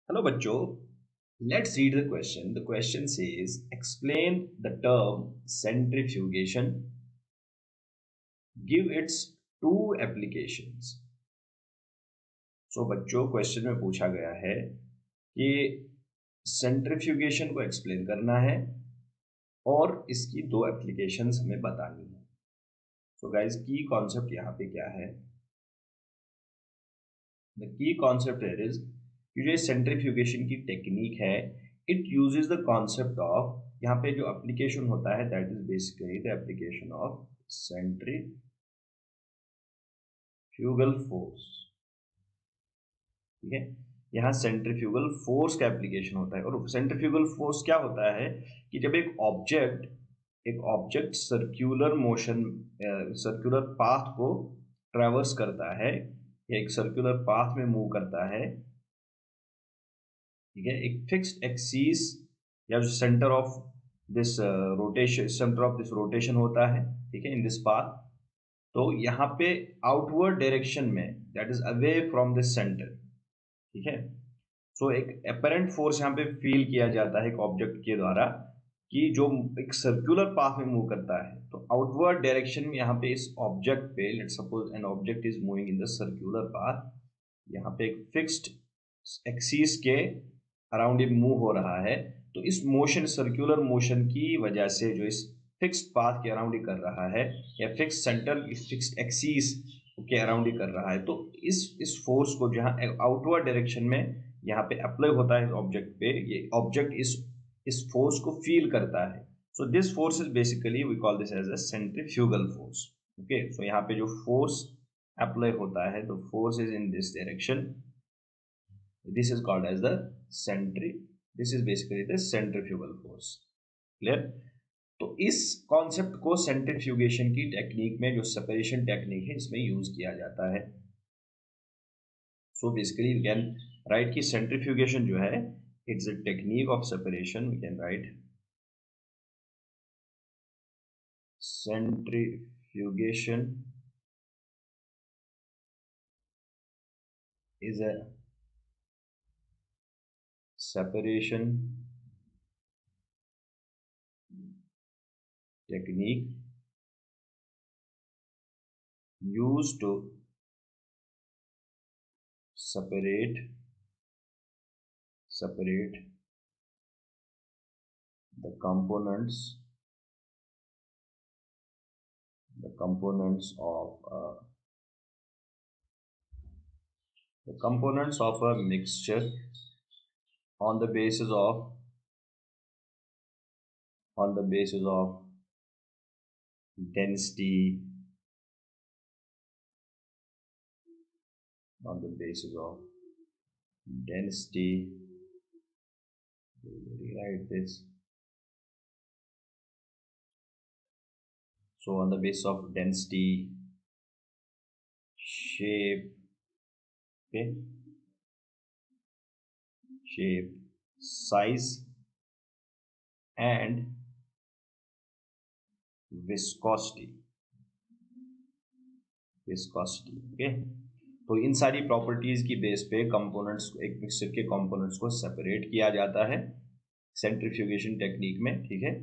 Hello, bachcho. Let's read the question. The question says, explain the term centrifugation. Give its two applications. So, बच्चों question में पूछा गया है कि centrifugation को एक्सप्लेन करना है और इसकी दो एप्लीकेशंस हमें बतानी है. सो गाइस, की कॉन्सेप्ट यहाँ पे क्या है? The key concept here is कि जो सेंट्रीफ्यूगेशन की टेक्निक है, it uses the concept of, यहाँ पे जो एप्लीकेशन होता है that is basically the application of centrifugal force. ठीक है, यहाँ सेंट्रीफ्यूगल फोर्स का एप्लीकेशन होता है. और सेंट्रीफ्यूगल फोर्स क्या होता है कि जब एक object circular motion, circular path को ट्रैवर्स करता है या एक सर्क्यूलर पाथ में मूव करता है, ठीक है, एक फिक्स्ड एक्सिस या जो सेंटर ऑफ दिस रोटेशन होता है, ठीक है, इन दिस पाथ. तो यहाँ पे आउटवर्ड डायरेक्शन में, that is away from this centre. ठीक है, सो एक अपेरेंट फोर्स यहाँ पे फील किया जाता है एक ऑब्जेक्ट के द्वारा कि जो एक सर्कुलर पाथ में मूव करता है. तो आउटवर्ड डायरेक्शन में यहाँ पे इस ऑब्जेक्ट पे, let's suppose an object is moving in the circular path, यहाँ पे एक फिक्स्ड एक्सिस के अराउंड ये मूव हो रहा है. तो इस मोशन, सर्कुलर मोशन की वजह से जो इस फिक्स्ड पाथ के अराउंड ही कर रहा है या फिक्स सेंटर, फिक्स्ड एक्सिस के अराउंड ही कर रहा है, तो इस फोर्स को जहाँ आउटवर्ड डायरेक्शन में यहाँ पे अप्लाई होता है ऑब्जेक्ट पे, ये ऑब्जेक्ट इस फोर्स को फील करता है. So this force is basically we call this as a centrifugal force. Okay, so यहाँ पे जो फोर्स अप्लाई होता है, तो force is in this direction. This is called as the centri this is basically the centrifugal force. Clear? तो इस concept को centrifugation की टेक्निक में, जो सेपरेशन टेक्निक है, इसमें यूज किया जाता है. So basically we can write की सेंट्रीफ्यूगेशन जो है, it's a technique of separation. We can write centrifugation is a separation technique used to separate the components of a mixture on the basis of density, on the basis of density. Rewrite this. So on the basis of density, shape, okay, shape, size, and viscosity. Okay, तो इन सारी properties की base पे components, एक mixture के components को separate किया जाता है सेंट्रीफ्यूगेशन टेक्निक में. ठीक है,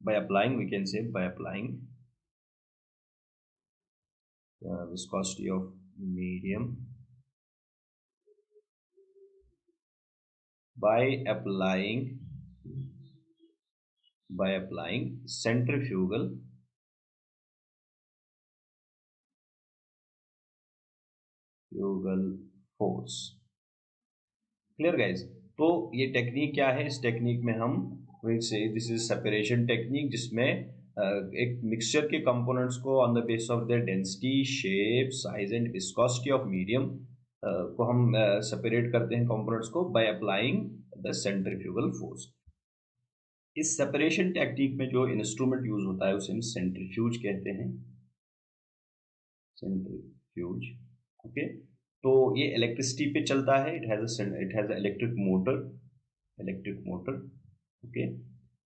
by applying, we can say by applying viscosity of medium, by applying centrifugal force. Clear guys? तो ये टेक्निक क्या है? इस टेक्निक में हम से दिस इज सेपरेशन टेक्निक, जिसमें एक मिक्सचर के कंपोनेंट्स को on the base of the density, shape, size and viscosity of medium को हम सेपरेट करते हैं कंपोनेंट्स को by applying the centrifugal force. इस सेपरेशन टेक्निक में जो इंस्ट्रूमेंट यूज होता है उसे हम सेंट्रीफ्यूज कहते हैं. सेंट्रीफ्यूज. ओके, तो ये इलेक्ट्रिसिटी पे चलता है. It has electric motor. Okay,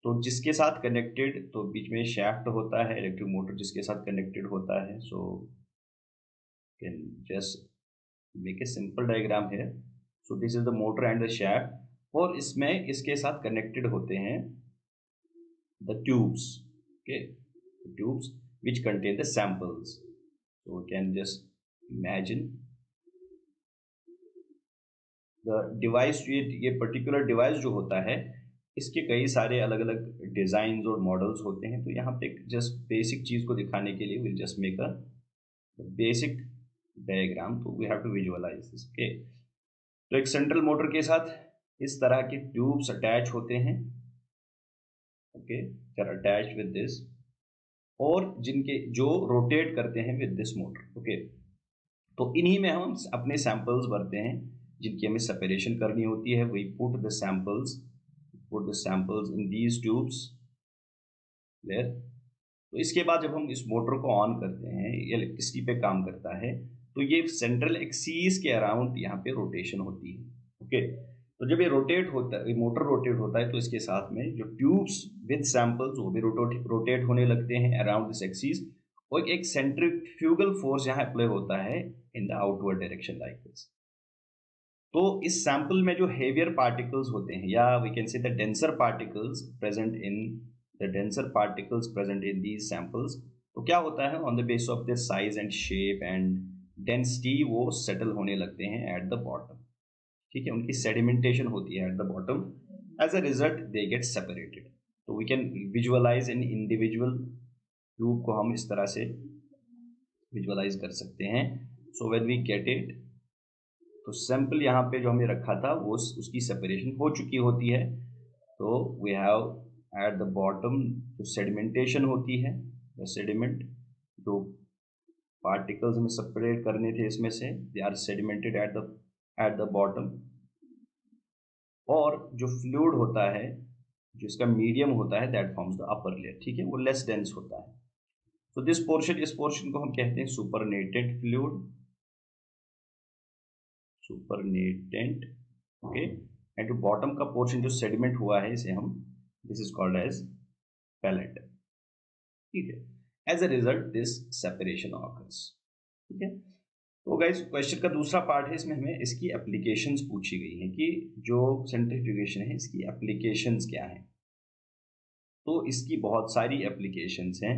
तो जिसके साथ कनेक्टेड, तो बीच में शाफ्ट होता है, इलेक्ट्रिक मोटर जिसके साथ कनेक्टेड होता है. So can just make a simple diagram है. So this is the motor and the shaft, और इसमें इसके साथ कनेक्टेड होते हैं the tubes, okay, tubes which contain the samples. So we can just imagine the device, ये particular device जो होता है इसके कई सारे अलग अलग डिजाइन और मॉडल्स होते हैं। तो यहाँ पे जस्ट बेसिक चीज को दिखाने के लिए will just make a basic diagram, तो we have to visualise this, okay. तो एक सेंट्रल मोटर के साथ इस तरह के ट्यूब्स अटैच होते हैं, okay, they are attached with this, और जिनके जो रोटेट करते हैं विद दिस मोटर, ओके। तो इन्हीं में हम अपने सैंपल्स भरते हैं जिनकी हमें सेपरेशन करनी होती है। We put the samples in these tubes, clear. तो इसके बाद जब हम इस मोटर को ऑन करते हैं, ये इलेक्ट्रिसिटी पे काम करता है, तो ये सेंट्रल एक्सीस के अराउंड यहाँ पे रोटेशन होती है, ओके। तो जब ये रोटेट होता है, ये मोटर रोटेट होता है, तो इसके साथ में जो ट्यूब्स विद सैंपल्स वो भी रोटेट होने लगते हैं अराउंड दिस एक्सीस, और एक सेंट्रीफ्यूगल फोर्स यहाँ अप्लाई होता है in the outward direction like this. तो इस सैंपल में जो हेवियर पार्टिकल्स होते हैं, या we can say the denser particles present in these samples, तो क्या होता है, on the base of their size and shape and density वो सेटल होने लगते हैं एट द बॉटम, ठीक है, उनकी सेडिमेंटेशन होती है at the bottom, as a result they get separated. तो we can visualise in individual tube को हम इस तरह से विजुअलाइज कर सकते हैं। So when we get it, तो सैंपल यहाँ पे जो हमने रखा था वो उसकी सेपरेशन हो चुकी होती है। तो we have at the bottom जो सेडिमेंटेशन होती है, द सेडिमेंट, जो पार्टिकल्स हमें सेपरेट करने थे इसमें से, they are sedimented at the bottom, और जो फ्लूइड होता है, जो इसका मीडियम होता है, that forms the upper layer, ठीक है, वो लेस डेंस होता है। तो दिस पोर्शन, इस पोर्शन को हम कहते हैं supernated fluid, supernatant, okay. And जो बॉटम का पोर्शन जो सेडिमेंट हुआ है, इसे हम, this is called as pellet, ठीक है। As a result this separation occurs, ठीक है। तो गाइस क्वेश्चन का दूसरा पार्ट है, इसमें हमें इसकी एप्लीकेशंस पूछी गई हैं कि जो सेंट्रीफ्यूगेशन है इसकी एप्लीकेशंस क्या हैं। तो इसकी बहुत सारी एप्लीकेशंस हैं,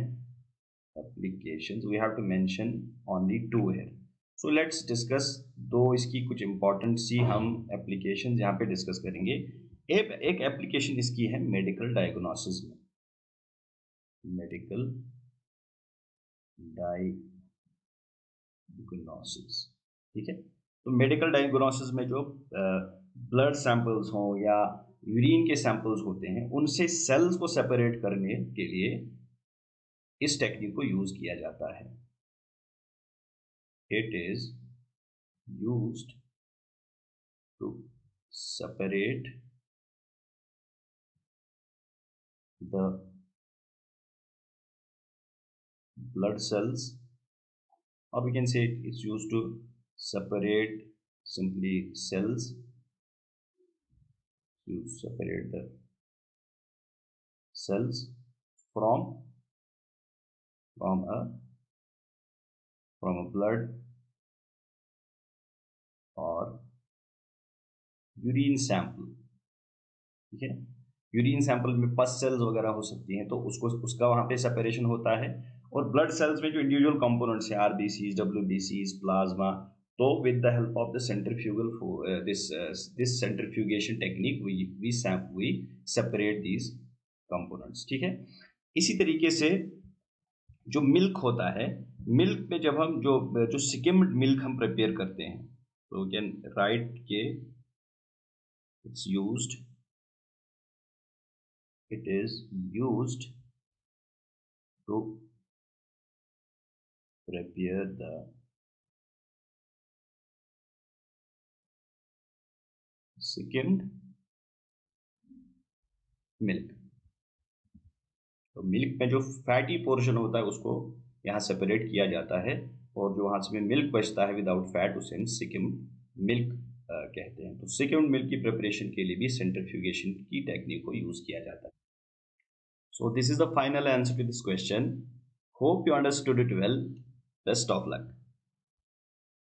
applications we have to mention only 2 here. So let's discuss दो इसकी कुछ इंपॉर्टेंट सी हम एप्लीकेशन यहाँ पे डिस्कस करेंगे। एक एप्लीकेशन इसकी है मेडिकल डायग्नोसिस में, मेडिकल डायग्नोसिस, ठीक है। तो मेडिकल डायग्नोसिस में जो ब्लड सैंपल्स हों या यूरिन के सैंपल्स होते हैं, उनसे सेल्स को सेपरेट करने के लिए इस टेक्निक को यूज किया जाता है। It is used to separate the blood cells, or we can say it's used to separate simply cells, to separate the cells from a blood or urine sample, ठीक है। यूरिन सैंपल में पस sales वगैरह हो सकती हैं, तो उसका वहाँ पे सेपरेशन होता है। और ब्लड सेल्स में जो इंडिविजुअल कंपोनेंट्स हैं, आरबीसीज, डब्ल्यूबीसीज, प्लाज्मा, तो with the help of the centrifugal this centrifugation technique we separate these components, ठीक है। इसी तरीके से जो मिल्क होता है, मिल्क में जब हम जो स्किम्ड मिल्क हम प्रिपेयर करते हैं, तो वी कैन राइट के it is used to prepare the skimmed milk। तो मिल्क में जो फैटी पोर्शन होता है उसको यहाँ सेपरेट किया जाता है, और जो वहाँ से मिल्क बचता है विदाउट फैट उसे हम स्किम्ड मिल्क कहते हैं। तो स्किम्ड मिल्क की प्रिपरेशन के लिए भी सेंट्रीफ्यूगेशन की टेक्निक को यूज किया जाता है। So this is the final answer to this question. Hope you understood it well. Best of luck.